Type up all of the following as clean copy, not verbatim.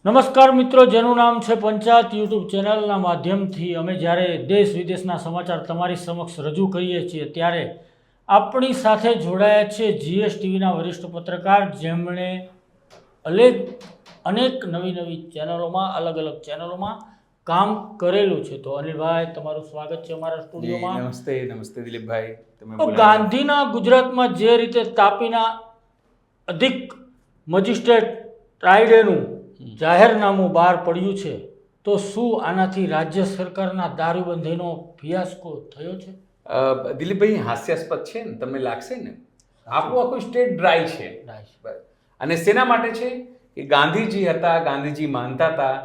નમસ્કાર મિત્રો, જેનું નામ છે પંચાયત યુટ્યુબ ચેનલના માધ્યમથી અમે જ્યારે દેશ વિદેશના સમાચાર તમારી સમક્ષ રજૂ કરીએ છીએ ત્યારે આપણી સાથે જોડાયા છે જીએસટીવીના વરિષ્ઠ પત્રકાર, જેમણે અનેક નવી ચેનલોમાં, અલગ અલગ ચેનલોમાં કામ કરેલું છે. તો અનિલભાઈ, તમારું સ્વાગત છે અમારા સ્ટુડિયોમાં. નમસ્તે દિલીપભાઈ. તો ગાંધીના ગુજરાતમાં જે રીતે તાપીના અધિક મેજિસ્ટ્રેટ ટ્રાઇડેનું જાહેરનામું બહાર પડ્યું છે, તો શું આનાથી રાજ્ય સરકારના દારૂબંધીનો ફિયાસ્કો થયો છે? દિલીપભાઈ, હાસ્યાસ્પદ છે ને, તમને લાગશે ને આખું સ્ટેટ ડ્રાય છે. અને શેના માટે છે કે ગાંધીજી હતા, ગાંધીજી માનતા હતા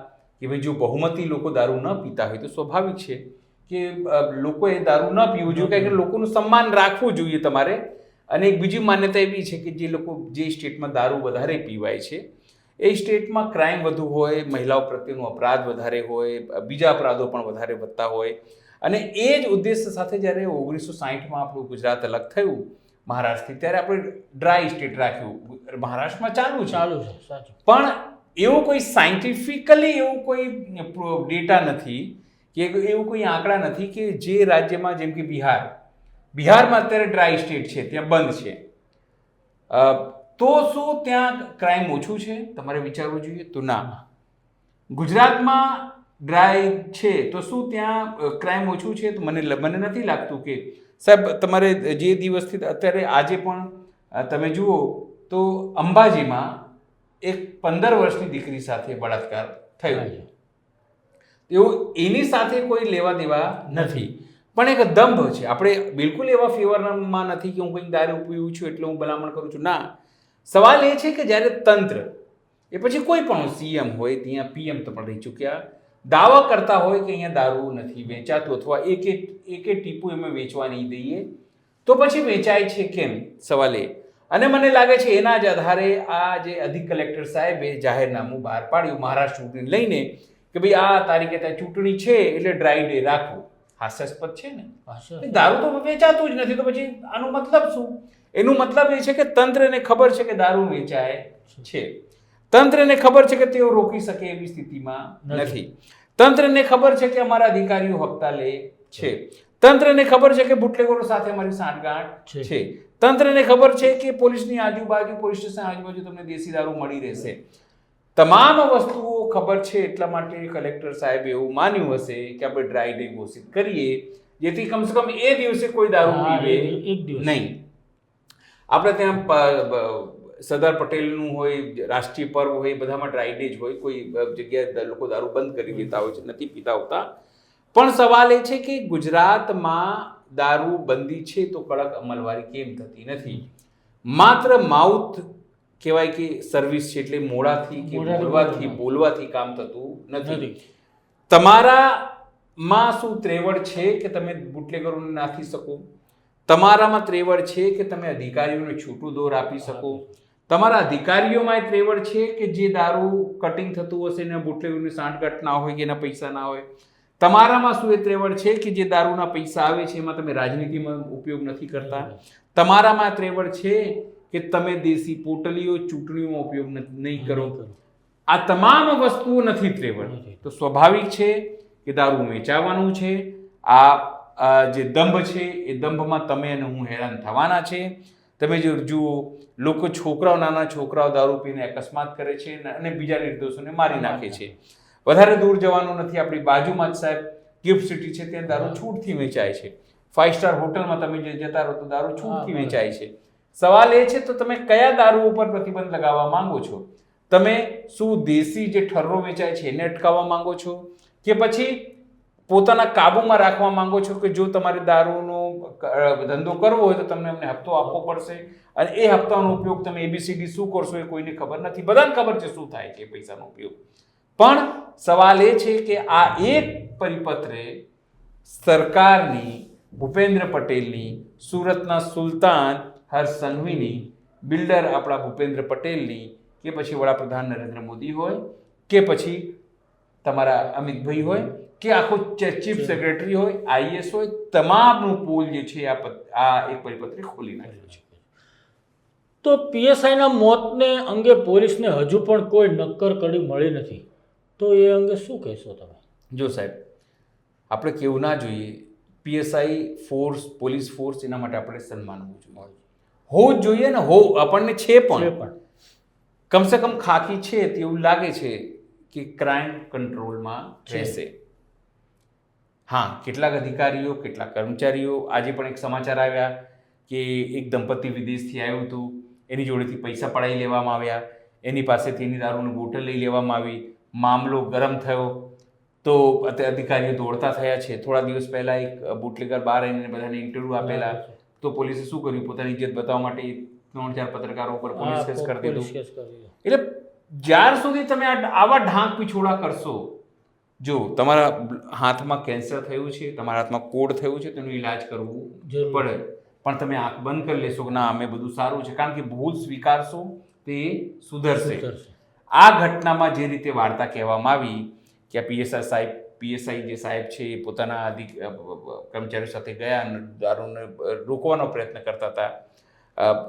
કે ભાઈ જો બહુમતી લોકો દારૂ ન પીતા હોય તો સ્વાભાવિક છે કે લોકોએ દારૂ ન પીવું જોઈએ, કારણ કે લોકોનું સન્માન રાખવું જોઈએ તમારે. અને એક બીજી માન્યતા એવી છે કે જે સ્ટેટમાં દારૂ વધારે પીવાય છે એ સ્ટેટમાં ક્રાઇમ વધુ હોય, મહિલાઓ પ્રત્યેનો અપરાધ વધારે હોય, બીજા અપરાધો પણ વધારે વધતા હોય. અને એ જ ઉદ્દેશ્ય સાથે જ્યારે 1960માં આપણું ગુજરાત અલગ થયું મહારાષ્ટ્રથી, ત્યારે આપણે ડ્રાય સ્ટેટ રાખ્યું. મહારાષ્ટ્રમાં ચાલુ છે સાચું. પણ એવું કોઈ સાયન્ટિફિકલી એવું કોઈ ડેટા નથી કે એવું કોઈ આંકડા નથી કે જે રાજ્યમાં, જેમ કે બિહારમાં અત્યારે ડ્રાય સ્ટેટ છે, ત્યાં બંધ છે, તો શું ત્યાં ક્રાઇમ ઓછું છે? તમારે વિચારવું જોઈએ. તો ના. ગુજરાતમાં ડ્રાય છે તો શું ત્યાં ક્રાઇમ ઓછું છે? તો મને નથી લાગતું કે સાહેબ, તમારે જે દિવસથી અત્યારે આજે પણ તમે જુઓ તો અંબાજીમાં એક 15 વર્ષની દીકરી સાથે બળાત્કાર થયો. એવું એની સાથે કોઈ લેવા દેવા નથી, પણ એક દંભ છે. આપણે બિલકુલ એવા ફેવરમાં નથી કે હું કંઈક દારૂ પીવું છું એટલે હું ભલામણ કરું છું. ના, સવાલ એ છે કે જ્યારે તંત્ર, એ પછી કોઈ પણ સીએમ હોય, ત્યાં પીએમ તો પણ રહી ચૂક્યા, દાવા કરતા હોય કે અહીંયા દારૂ નથી વેચાતું અથવા એક ટીપું એમાં વેચવા નહીં દઈએ, તો પછી વેચાય છે કેમ? સવાલ એ. અને મને લાગે છે એના જ આધારે આ જે અધિક કલેક્ટર સાહેબે જાહેરનામું બહાર પાડ્યું મહારાષ્ટ્ર ચૂંટણી લઈને કે ભાઈ આ તારીખે ત્યાં ચૂંટણી છે એટલે ડ્રાય ડે રાખવું. હાસ્યાસ્પદ છે ને. દારૂ તો વેચાતું જ નથી, તો પછી આનો મતલબ શું? એનું મતલબ એ છે કે તંત્રને ખબર છે કે દારૂ વેચાય છે, તંત્રને ખબર છે કે તેઓ રોકી શકે એવી સ્થિતિમાં નથી, તંત્રને ખબર છે કે અમારા અધિકારીઓ હપ્તા લે છે, તંત્રને ખબર છે કે બુટલેગરો સાથે અમારી સાંઠગાંઠ છે, તંત્રને ખબર છે કે પોલીસની આજુબાજુ, પોલીસ સ્ટેશન આજુબાજુ તમને દેશી દારૂ મળી રહેશે. તમામ વસ્તુઓ ખબર છે, એટલા માટે કલેક્ટર સાહેબે એવું માન્યું હશે કે આપણે ડ્રાય ડે ઘોષિત કરીએ, જેથી કમસે કમ એ દિવસે કોઈ દારૂ પીવે નહીં. આપણે ત્યાં સરદાર પટેલનું હોય, રાષ્ટ્રીય પર્વ હોય, બધામાં ડ્રાય ડે જ હોય. કોઈ જગ્યાએ લોકો દારૂ બંધ કરી દેતા હોય છે, નથી પીતા હોતા. પણ સવાલ એ છે કે ગુજરાતમાં દારૂ બંધી છે તો કડક અમલવારી કેમ થતી નથી? માત્ર માઉથ કહેવાય કે સર્વિસ છે, એટલે મોડાથી કે બોલવાથી કામ થતું નથી. તમારામાં શું ત્રેવડ છે કે તમે બુટલેગરોને નાખી શકો? તમારામાં ત્રેવડ છે કે તમે અધિકારીઓને છૂટું દોર આપી શકો? તમારા અધિકારીઓમાં ત્રેવડ છે કે જે દારૂ કટિંગ થતું હશે ને બુટલેગરોની સાંઠગાંઠ ના હોય કે એના પૈસા ના હોય? તમારામાં શું એ ત્રેવડ છે કે જે દારૂના પૈસા આવે છે એમાં તમે રાજનીતિમાં ઉપયોગ નથી કરતા? તમારામાં ત્રેવડ છે કે તમે દેશી પોટલીઓ ચૂંટણીઓમાં ઉપયોગ નહીં કરો? આ તમામ વસ્તુઓ નથી ત્રેવડ, તો સ્વાભાવિક છે કે દારૂ વેચાવાનું છે. આ જે દંભ છે એ દંભમાં તમે અને હું હેરાન થવાના છે. તમે જો જુઓ, લોકો નાના છોકરાઓ દારૂ પીને અકસ્માત કરે છે અને બીજા નિર્દોષોને મારી નાખે છે. વધારે દૂર જવાનું નથી, આપણી બાજુમાં જ સાહેબ ગિફ્ટ સિટી છે, ત્યાં દારૂ છૂટથી વેચાય છે. 5 સ્ટાર હોટલમાં તમે જે જતા રહો તો દારૂ છૂટથી વેચાય છે. સવાલ એ છે તો તમે કયા દારૂ ઉપર પ્રતિબંધ લગાવવા માંગો છો? તમે શું દેશી જે ઠર્રો વેચાય છે એને અટકાવવા માંગો છો, કે પછી પોતાના કાબુમાં રાખવા માંગો છો કે જો તમારે દારૂનો ધંધો કરવો હોય તો તમને અમને હપ્તો આપવો પડશે, અને એ હપ્તાનો ઉપયોગ તમે ABCD શું કરશો એ કોઈને ખબર નથી. બધાને ખબર છે શું થાય છે પૈસાનો ઉપયોગ. પણ સવાલ એ છે કે આ એક પરિપત્રે સરકારની, ભૂપેન્દ્ર પટેલની, સુરતના સુલતાન હર્ષ સંઘવીની, બિલ્ડર આપણા ભૂપેન્દ્ર પટેલની, કે પછી વડાપ્રધાન નરેન્દ્ર મોદી હોય, કે પછી તમારા અમિતભાઈ હોય, કે આખો ચીફ સેક્રેટરી હોય, IAS હોય, તમામનું પોલ જે છે આ એક પરિપત્રે ખોલી નાખ્યું છે. તો પીએસઆઈના મોતને અંગે પોલીસને હજુ પણ કોઈ નક્કર કડી મળી નથી, તો એ અંગે શું કહેશો તમે? જો સાહેબ, આપણે કેવું ના જોઈએ, પીએસઆઈ ફોર્સ, પોલીસ ફોર્સ, એના માટે આપણે સન્માનવું જોઈએ, હોવું જ જોઈએ ને, આપણને છે પણ કમસે કમ ખાખી છે તેવું લાગે છે કે ક્રાઇમ કંટ્રોલમાં રહેશે. હા, કેટલાક અધિકારીઓ, કેટલાક કર્મચારીઓ, આજે પણ એક સમાચાર આવ્યા કે એક દંપતી વિદેશથી આવ્યું હતું, એની જોડેથી પૈસા પડાવી લેવામાં આવ્યા, એની પાસેથી એની દારૂની બોટલ લઈ લેવામાં આવી, મામલો ગરમ થયો, તો અધિકારીઓ દોડતા થયા છે. થોડા દિવસ પહેલા એક બુટલેગર બહાર આવીને બધાને ઇન્ટરવ્યૂ આપેલા, તો પોલીસે શું કર્યું, પોતાની ઇજ્જત બતાવવા માટે 3-4 પત્રકારો ઉપર પોલીસ કેસ કરી દીધું. એટલે જ્યાર સુધી તમે આવા ઢાંક પીછોડા કરશો, જો તમારા હાથમાં કેન્સર થયું છે, તમારા હાથમાં કોડ થયું છે, તેનું ઈલાજ કરવું પડે, પણ તમે આંખ બંધ કરી લેશો કે ના અમે બધું સારું છે, કારણ કે ભૂલ સ્વીકારશો તે સુધરશે. આ ઘટનામાં જે રીતે વાર્તા કહેવામાં આવી કે પીએસઆઈ જે સાહેબ છે એ પોતાના કર્મચારીઓ સાથે ગયા અને દારૂને રોકવાનો પ્રયત્ન કરતા હતા,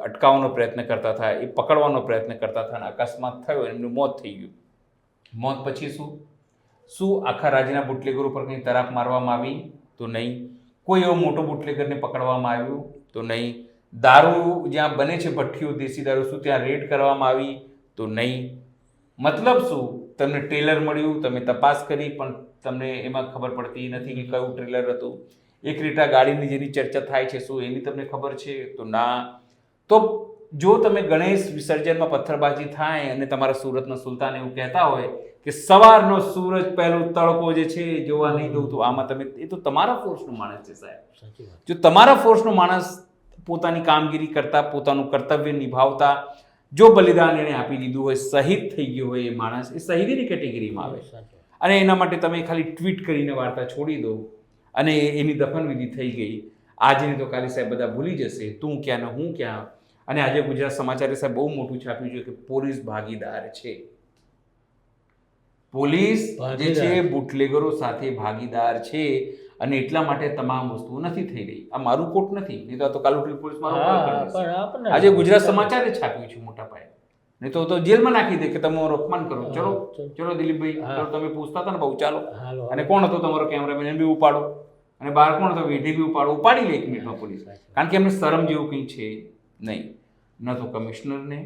અટકાવવાનો પ્રયત્ન કરતા હતા, એ પકડવાનો પ્રયત્ન કરતા હતા, અને અકસ્માત થયો, એમનું મોત થઈ ગયું. મોત પછી શું આખા રાજ્યના બુટલેગરો પર કંઈ તરાપ મારવામાં આવી? તો નહીં. કોઈ એવો મોટો બુટલેગરને પકડવામાં આવ્યું? તો નહીં. દારૂ જ્યાં બને છે ભઠ્ઠીઓ, દેશી દારૂ, શું ત્યાં રેડ કરવામાં આવી? તો નહીં. મતલબ શું? તમને ટ્રેલર મળ્યું, તમે તપાસ કરી, પણ તમને એમાં ખબર પડતી નથી કે કયું ટ્રેલર હતું. એક રીટા ગાડીની જેની ચર્ચા થાય છે, શું એની તમને ખબર છે? તો ના. તો જો તમે ગણેશ વિસર્જનમાં પથ્થરબાજી થાય અને તમારા સુરતના સુલતાન એવું કહેતા હોય કે સવારનો સૂરજ પહેલો તડકો જે છે જોવા નહીં દઉં, તો આમાં તમે, એ તો તમારા ફોર્સનો માણસ છે સાહેબ. જો તમારા ફોર્સનો માણસ પોતાની કામગીરી કરતા, પોતાનું કર્તવ્ય નિભાવતા જો બલિદાન એને આપી દીધું હોય, શહીદ થઈ ગયો હોય, એ માણસ એ શહીદીની કેટેગરીમાં આવે. અને એના માટે તમે ખાલી ટ્વીટ કરીને વાર્તા છોડી દો અને એની દફનવિધિ થઈ ગઈ. આજે તો કાલે સાહેબ બધા ભૂલી જશે, તું ક્યાં ને હું ક્યાં. અને આજે ગુજરાત સમાચારે સાહેબ બહુ મોટું છાપ્યું છે કે પોલીસ ભાગીદાર છે. પોલીસ જે છે બુટલેગરો સાથે ભાગીદાર છે, અને એટલા માટે તમામ વસ્તુઓ નથી થઈ રહી. આ મારું કોટ નથી, નહીં તો કાલુટલી પોલીસ મારું. આજે ગુજરાત સમાચારે છાપ્યું છે મોટા પાયે, નહીં તો જેલમાં નાખી દે કે તમારું અપમાન કરો. ચલો દિલીપભાઈ, તમે પૂછતા હતા ને બહુ, ચાલો. અને કોણ હતો તમારો કેમેરામેન, એને બી ઉપાડો. અને બહાર કોણ હતો, વેઢી બી ઉપાડો, ઉપાડી લે 1 મિનિટમાં પોલીસ. કારણ કે એમને શરમ જેવું કંઈ છે નહીં, ન તો કમિશનરને,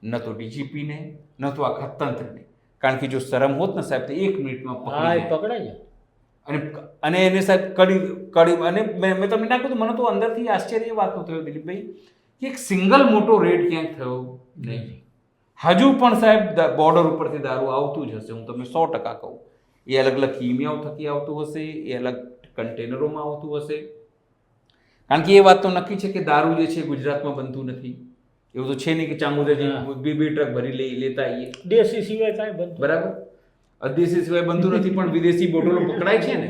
ન તો ડીજીપીને, ન તો આખા તંત્રને. કારણ કે જો શરમ હોત ને સાહેબ, તો 1 મિનિટમાં પકડાઈ જાય. અને એને સાહેબ કડી અને મેં તમને ના કહ્યું, મને તો અંદરથી આશ્ચર્ય એ વાતનો થયો દિલીપભાઈ કે એક સિંગલ મોટો રેડ ક્યાંક થયો નહીં. હજુ પણ સાહેબ બોર્ડર ઉપરથી દારૂ આવતું જ હશે, હું તમને 100% કહું. એ અલગ અલગ કિમિયાઓ થકી આવતું હશે, એ અલગ કન્ટેનરોમાં આવતું હશે. કારણ કે એ વાત તો નક્કી છે કે દારૂ જે છે ગુજરાતમાં બનતું નથી. એવું તો છે નહીં કે ચાંગુદાજી 2 ટ્રક ભરી લેતા આવીએ. દેશી સિવાય કાંઈ બનતું, બરાબર, અદેશી સિવાય બનતું નથી, પણ વિદેશી બોટલો પકડાય છે ને.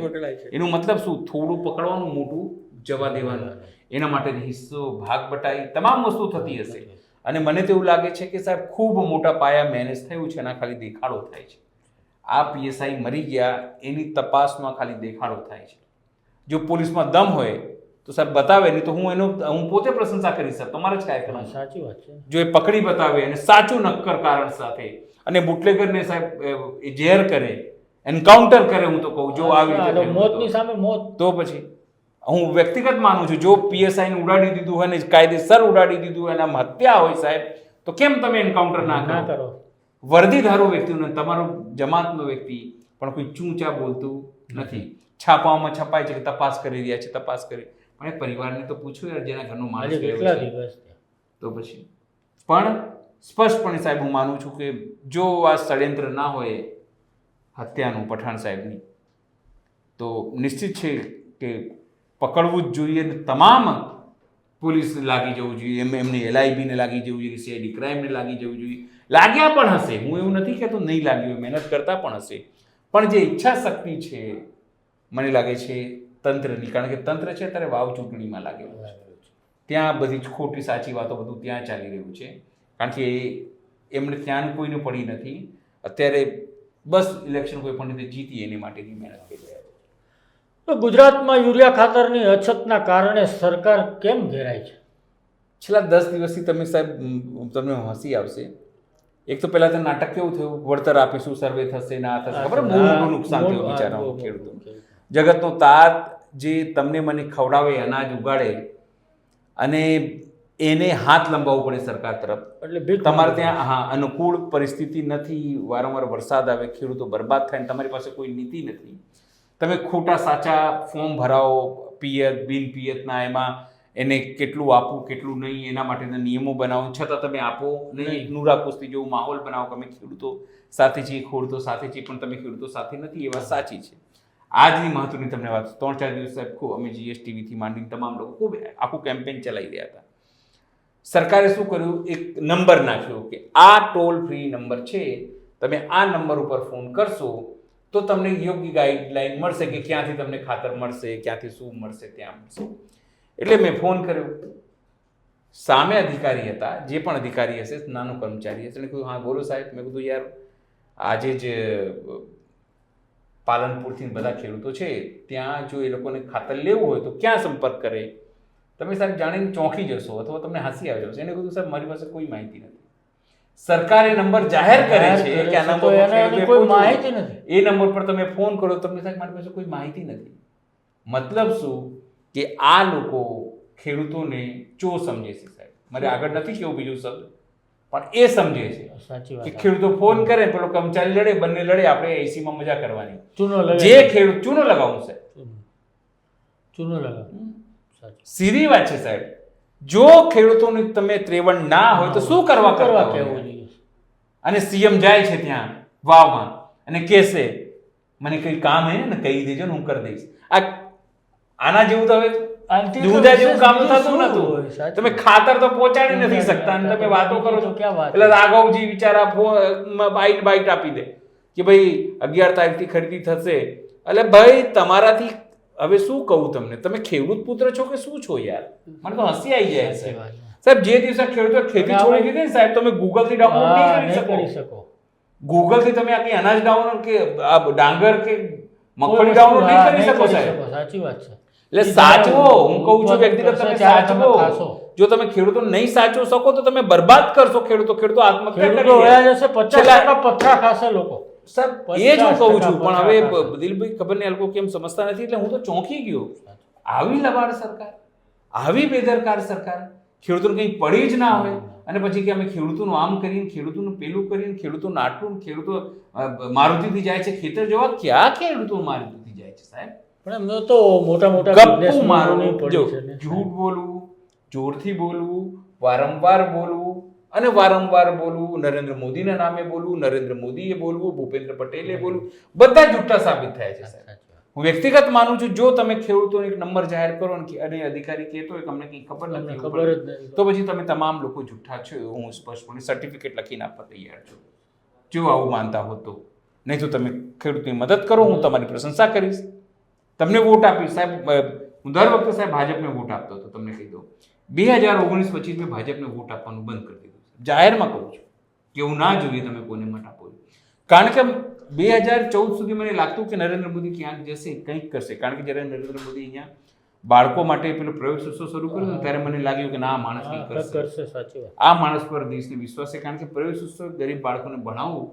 એનો મતલબ શું? થોડું પકડવાનું, મોટું જવા દેવાનું. એના માટે હિસ્સો, ભાગ બટાઈ, તમામ વસ્તુ થતી હશે. અને મને તો એવું લાગે છે કે સાહેબ ખૂબ મોટા પાયા મેનેજ થયું છે, એના ખાલી દેખાડો થાય છે. આ પીએસઆઈ મરી ગયા એની તપાસમાં ખાલી દેખાડો થાય છે. જો પોલીસમાં દમ હોય તો સાહેબ બતાવે, નહીં તો હું પોતે પ્રશંસા કરી સાહેબ, તમારે જ કાંઈ કરવાનું. સાચી વાત છે. જો એ પકડી બતાવે અને સાચું નક્કર કારણ સાથે, અને બુટલેગરને સાહેબ એ ઝેર કરે, એન્કાઉન્ટર કરે, હું તો કહું, જો આવી રીતે મોતની સામે મોત. તો પછી હું વ્યક્તિગત માનું છું, જો પીએસઆઈને ઉડાડી દીધું હોય ને કાયદેસર ઉડાડી દીધું હોય, એના હત્યા હોય સાહેબ, તો કેમ તમે એન્કાઉન્ટર ના કરો? વર્દીધારું વ્યક્તિને, તમારો જમાતનો વ્યક્તિ પણ કોઈ ચૂંચા બોલતું નથી. છાપામાં છપાય છે કે તપાસ કરી રહ્યા છે, તપાસ કરી, પણ એ પરિવારને તો પૂછો યાર, જેના ઘરનો માણસ ગયો છે. તો પછી પણ સ્પષ્ટપણે સાહેબ હું માનું છું કે જો આ ષડયંત્ર ના હોય હત્યાનું પઠાણ સાહેબની, તો નિશ્ચિત છે કે પકડવું જ જોઈએ. તમામ પોલીસને લાગી જવું જોઈએ, એમની LIBને લાગી જવું જોઈએ, CID ક્રાઇમને લાગી જવું જોઈએ. લાગ્યા પણ હશે, હું એવું નથી કહેતો નહીં લાગ્યું, મહેનત કરતા પણ હશે. પણ જે ઈચ્છા શક્તિ છે મને લાગે છે તંત્રની, કારણ કે તંત્ર છે અત્યારે વાવ ચૂંટણીમાં લાગેલું છે. ત્યાં બધી જ ખોટી સાચી વાતો બધું ત્યાં ચાલી રહ્યું છે. કારણ કે એમને ત્યાં કોઈને પડી નથી. અત્યારે બસ ઇલેક્શન કોઈ પણ રીતે જીતી એની માટેની મહેનત કરી રહ્યા છે. તો ગુજરાતમાં યુરિયા ખાતરની અછતના કારણે સરકાર કેમ ઘેરાય છે? છેલ્લા 10 દિવસથી તમે સાહેબ તમને હસી આવશે. એક તો પહેલા તો નાટક કેવું થયું, વળતર આપીશું, સર્વે થશે, ના થશે, ખબર બહુ મોટું નુકસાન થયું બિચારાઓ ખેડૂતો. જગતનો તાત જે તમને મને ખવડાવે, અનાજ ઉગાડે અને એને હાથ લંબાવવો પડે સરકાર તરફ. એટલે તમારે ત્યાં અનુકૂળ પરિસ્થિતિ નથી, વારંવાર વરસાદ આવે, ખેડૂતો બરબાદ થાય, તમારી પાસે કોઈ નીતિ નથી. તમે ખોટા સાચા ફોર્મ ભરાવો, પિયત બિન પિયતના, એમાં એને કેટલું આપવું કેટલું નહીં એના માટેના નિયમો બનાવો, છતાં તમે આપો નહીં. નુરા કુસ્તી જેવો માહોલ બનાવો કે અમે ખેડૂતો સાથે છીએ, ખેડૂતો સાથે છીએ, પણ તમે ખેડૂતો સાથે નથી. એ વાત સાચી છે. આજની મહત્વની તમને વાત, 3-4 દિવસ સાહેબ ખૂબ અમે જીએસટીવીથી માંડીને તમામ લોકો ખૂબ આખું કેમ્પેન ચલાવી રહ્યા હતા. સરકારે શું કર્યું, એક નંબર નાખ્યો કે આ ટોલ ફ્રી નંબર છે, તમે આ નંબર ઉપર ફોન કરશો તો તમને યોગ્ય ગાઈડલાઈન મળશે કે ક્યાંથી તમને ખાતર મળશે, ક્યાંથી શું મળશે, ત્યાં મળશે. એટલે મેં ફોન કર્યો. સામે અધિકારી હતા, જે પણ અધિકારી હશે, નાનો કર્મચારી હશે, એને કહ્યું હા બોલો સાહેબ. મેં કીધું યાર આજે જ પાલનપુરથી બધા ખેડૂતો છે, ત્યાં જો એ લોકોને ખાતર લેવું હોય તો ક્યાં સંપર્ક કરે? તમે સાહેબ જાણીને ચોંકી જશો અથવા તમને હસી આવી જશે. એને કીધું સાહેબ મારી પાસે કોઈ માહિતી નથી. સરકારે નંબર જાહેર કરે છે કે આ નંબર કોઈ માહિતી નથી. એ નંબર પર તમે ફોન કરો, તમને સાહેબ મારી પાસે કોઈ માહિતી નથી. મતલબ શું કે આ લોકો ખેડૂતોને ચો સમજે છે સાહેબ. મારે આગળ નથી કેવું બીજું શબ્દ, પણ એ સમજે છે કે ખેડૂતો ફોન કરે, પેલો કર્મચારી લડે, બંને લડે, આપણે એસીમાં મજા કરવાની. જે ખેડૂત ચૂનો લગાવું સાહેબ, ચૂનો લગાવું. સીધી વાત છે સાહેબ. જો ખેડૂતોને તમે ત્રેવડ ના હોય તો શું કરવા કેવું? અને સીએમ જાય છે ત્યાં વાવમાં અને કહેશે મને કઈ કામ હે ને કહી દેજો ને હું કરી દઈશ. આના જેવું તો હવે દૂધા જેવું કામ થતું નતું. તમે ખાતર તો પહોંચાડી નથી શકતા અને તમે વાતો કરો છો. એટલે રાઘવજી બિચારા બાઈટ આપી દે કે ભાઈ 11 તારીખથી ખરીદી થશે. એટલે ભાઈ તમારાથી હવે શું કહું તમને, તમે ખેડૂત પુત્ર છો કે શું છો યાર? મને તો હસી આવી જાય છે સાહેબ. જે દિવસે ખેડૂતો ખેતી છોડી દીધી ને સાહેબ, તમે ગૂગલ થી ડાઉનલોડ નહીં કરી શકો. ગૂગલ થી તમે આખી અનાજ ડાઉનલોડ કે ડાંગર કે મગફળી ડાઉનલોડ નહીં કરી શકો સાહેબ. સાચી વાત છે. એટલે સાચવો, હું કહું છું વ્યક્તિગત તમે સાચવો. જો તમે ખેડૂતો નહીં સાચવી શકો તો તમે બરબાદ કરશો ખેડૂતો આત્મહત્યા કરી જશે. 50% પથરા ખાશે લોકો. એ જ હું કહું છું. પણ હવે દિલભાઈ ખબર નહીં લોકો કેમ સમજતા નથી. એટલે હું તો ચોંકી ગયો. આવી લબાડ સરકાર, આવી બેદરકાર સરકાર, ખેડૂતોને કંઈ પડી જ ના હોય અને પછી કે અમે ખેડૂતોનું આમ કરીને, ખેડૂતોનું પેલું કરીને, ખેડૂતોનું આટલું, ખેડૂતો મારુતિથી જાય છે ખેતર જોવા. ક્યાં ખેડૂતો મારુતિથી જાય છે સાહેબ? પણ એમને તો મોટા મોટા ગપ્પુ મારવું, જૂઠ બોલવું, જોરથી બોલવું, વારંવાર બોલવું અને વારંવાર બોલવું, નરેન્દ્ર મોદીના નામે બોલવું, નરેન્દ્ર મોદીએ બોલવું, ભૂપેન્દ્ર પટેલે બોલવું, બધા જૂઠા સાબિત થાય છે સાહેબ. હું વ્યક્તિગત માનું છું, જો તમે ખેડૂતોને એક નંબર જાહેર કરો અને અધિકારી કહેતો હોય કે અમને કંઈ ખબર નથી, તો પછી તમે તમામ લોકો જૂઠા છો. હું સ્પષ્ટપણે સર્ટિફિકેટ લખીને આપવા તૈયાર છું, જો આવું માનતા હો તો. નહીં તો તમે ખેડૂતની મદદ કરો, હું તમારી પ્રશંસા કરીશ, તમને વોટ આપીશ સાહેબ. હું દર વખતે સાહેબ ભાજપને વોટ આપતો હતો. તમને કહી દઉં 2019 પછી મેં ભાજપને વોટ આપવાનું બંધ કરી દીધું. જાહેરમાં કહું છું કે એવું ના જોઈએ તમે કોને મત આપો. કારણ કે 2014 સુધી મને લાગતું કે નરેન્દ્ર મોદી ક્યાંક જશે, કંઈક કરશે. કારણ કે જ્યારે નરેન્દ્ર મોદી અહીંયા બાળકો માટે પેલો પ્રવેશ ઉત્સવ શરૂ કર્યો ત્યારે મને લાગ્યું કે ના, આ માણસ કંઈક કરશે. સાચી વાત. આ માણસ પર દેશને વિશ્વાસ છે. કારણ કે પ્રવેશ ઉત્સવ ગરીબ બાળકોને ભણાવવું,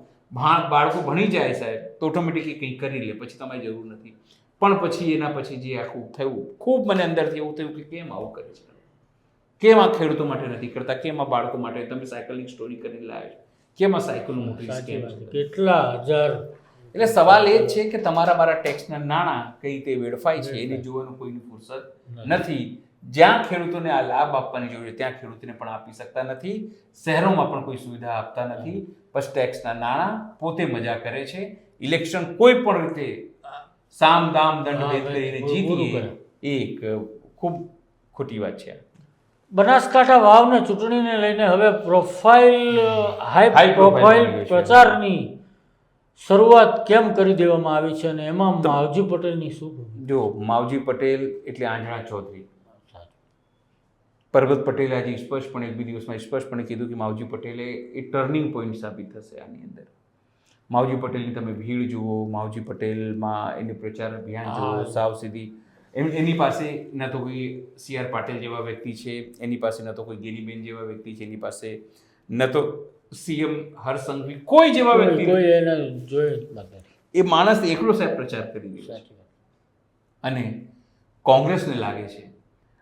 બાળકો ભણી જાય સાહેબ તો ઓટોમેટિકલી કંઈક કરી લે, પછી તમારી જરૂર નથી. પણ પછી એના પછી જે આખું થયું, ખૂબ મને અંદરથી એવું થયું કે કેમ આવું કરે છે, કેમ આ ખેડૂતો માટે નથી કરતા, કેમ આ બાળકો માટે તમે સાયકલની સ્ટોરી કરીને લાવ્યા છો, કેમ આ સાયકલનું મોટી સ્કેમ છે, કેટલા હજાર. એટલે સવાલ એ જ છે કે તમારા મારા ટેક્સના નાણાં કઈ રીતે વેડફાય છે એને જોવાનું કોઈની ફુરસદ નથી. જ્યાં ખેડૂતોને આ લાભ આપવાની જરૂર છે ત્યાં ખેડૂતોને પણ આપી શકતા નથી. શહેરોમાં પણ કોઈ સુવિધા આપતા નથી. બસ ટેક્સના નાણાં પોતે મજા કરે છે. ઇલેક્શન કોઈ પણ રીતે સામ દામ દંડ ભેદ કરીને જીતીએ, એક ખૂબ ખોટી વાત છે. બનાસકાંઠા વાવને ચૂંટણીને લઈને હવે હાઈ પ્રોફાઇલ પ્રચારની શરૂઆત કેમ કરી દેવામાં આવી છે અને એમાં માવજી પટેલની શું? જો માવજી પટેલ એટલે આંજણા ચૌધરી, પરબત પટેલે આજે સ્પષ્ટપણે એક બે દિવસમાં સ્પષ્ટપણે કીધું કે માવજી પટેલે એ ટર્નિંગ પોઈન્ટ સાબિત થશે આની અંદર. માવજી પટેલની તમે ભીડ જુઓ, માવજી પટેલમાં એની પ્રચાર અભિયાન જુઓ, સાવ સીધી એની પાસે ન તો કોઈ સી આર પાટીલ જેવા વ્યક્તિ છે, એની પાસે ન તો કોઈ ગેનીબેન જેવા વ્યક્તિ છે, એની પાસે ન તો સીએમ હર્ષ સંઘવી કોઈ જેવા વ્યક્તિ કોઈ એને જોયું જ નથી. એ માણસ એકલો સાહેબ પ્રચાર કરી રહ્યો છે. સાચી વાત. અને કોંગ્રેસને લાગે છે,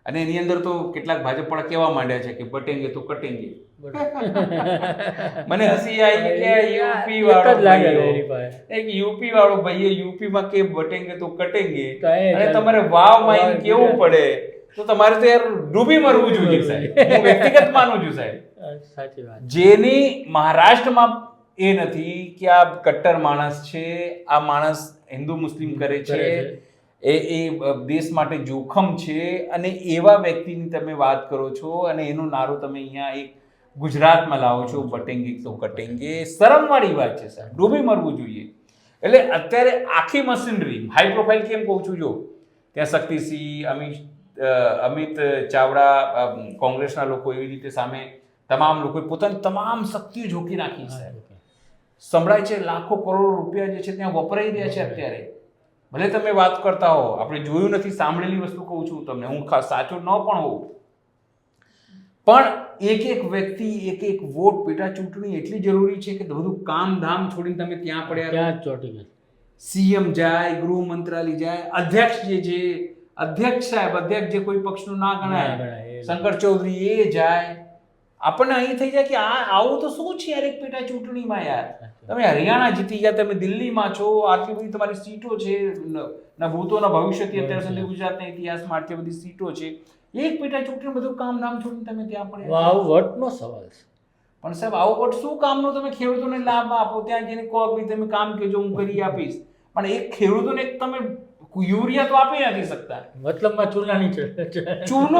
અને એની અંદર તો કેટલાક ભાજપવાળા કહેવા માંડ્યા છે કે બટેંગે તો કટેંગે. મને હસી આવી કે યુપી વાળો એક યુપી વાળો ભાઈએ યુપીમાં કે બટેંગે તો કટેંગે, અને તમારે વાવમાં એને કેવું પડે તો તમારે તો યાર ડૂબી મરવું જોઈએ સાહેબ. હું વ્યક્તિગત માનું છું સાહેબ. સાચી વાત. જેની મહારાષ્ટ્રમાં એ નથી કે આ કટ્ટર માણસ છે, આ માણસ હિન્દુ મુસ્લિમ કરે છે, એ દેશ માટે જોખમ છે, અને એવા વ્યક્તિની તમે વાત કરો છો અને એનો નારો તમે અહીંયા એક ગુજરાતમાં લાવો છો, બટેંગે તો કટેંગે. શરમવાળી વાત છે સાહેબ, ડૂબી મરવું જોઈએ. એટલે અત્યારે આખી મશીનરી હાઈ પ્રોફાઇલ કેમ કહું છું, જો ત્યાં શક્તિસિંહ, અમિત ચાવડા, કોંગ્રેસના લોકો એવી રીતે સામે તમામ લોકોએ પોતાની તમામ શક્તિઓ ઝોકી નાખી સાહેબ. સંભળાય છે લાખો કરોડો રૂપિયા જે છે ત્યાં વપરાઈ રહ્યા છે અત્યારે. ભલે તમે વાત કરતા હો, આપણે જોયું નથી, સાંભળેલી વસ્તુ કહું છું તમને, હું સાચું ન પણ હોઉં, પણ એક વ્યક્તિ, એક વોટ, પેટા ચૂંટણી એટલી જરૂરી છે કે બધું કામ ધામ છોડીને તમે ત્યાં પડ્યા, ત્યાં જ ચોંટી ગયા. સીએમ જાય, ગૃહ મંત્રાલય જાય, અધ્યક્ષ જે અધ્યક્ષ સાહેબ, અધ્યક્ષ જે કોઈ પક્ષનું ના ગણાય, શંકર ચૌધરી એ જાય. આપણને અહીં થઈ જાય કે આવું તો શું છે યાર એક પેટા ચૂંટણીમાં યાર. તમે હરિયાણા જીતી ગયા, તમે દિલ્હીમાં છો, આટલી બધી તમારી સીટો છે, ના ભૂતો ના ભવિષ્યથી અત્યાર સુધી ગુજરાતના ઇતિહાસમાં આટલી બધી સીટો છે, એક પેટા ચૂંટણી બધું કામ નામ છોડીને તમે ત્યાં પડ્યા. આવું વટનો સવાલ છે. પણ સાહેબ આવું વટ શું કામનો? તમે ખેડૂતોને લાભ આપો, ત્યાં જઈને કહો કે તમે કામ કહેજો હું કરી આપીશ, પણ એક ખેડૂતોને તમે યુરિયા તો આપી નથી શકતા. મતલબમાં ચૂનાની ચૂનો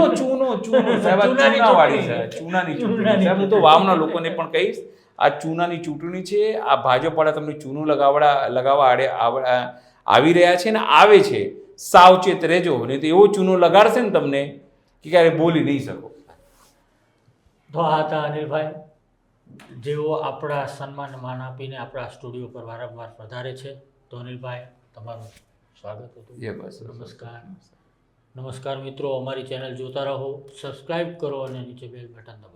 સાહેબ, ચૂનાવાળી છે, ચૂનાની ચૂંટણી સાહેબ. હું તો વાવના લોકોને પણ કહીશ, આ ચૂનાની ચૂંટણી છે, આ ભાજપવાળા તમને ચૂનું લગાવવા આવી રહ્યા છે ને આવે છે, સાવચેત રહેજો, નહીં તો એવો ચૂનો લગાડશે ને તમને કે ક્યારે બોલી નહીં શકો. તો આ હતા અનિલભાઈ, જેઓ આપણા સન્માન માન આપીને આપણા સ્ટુડિયો પર વારંવાર પધારે છે. તો અનિલભાઈ, તમારું સ્વાગત હતું. નમસ્કાર મિત્રો, અમારી ચેનલ જોતા રહો, સબસ્ક્રાઇબ કરો અને નીચે બેલ બટન દબાવો.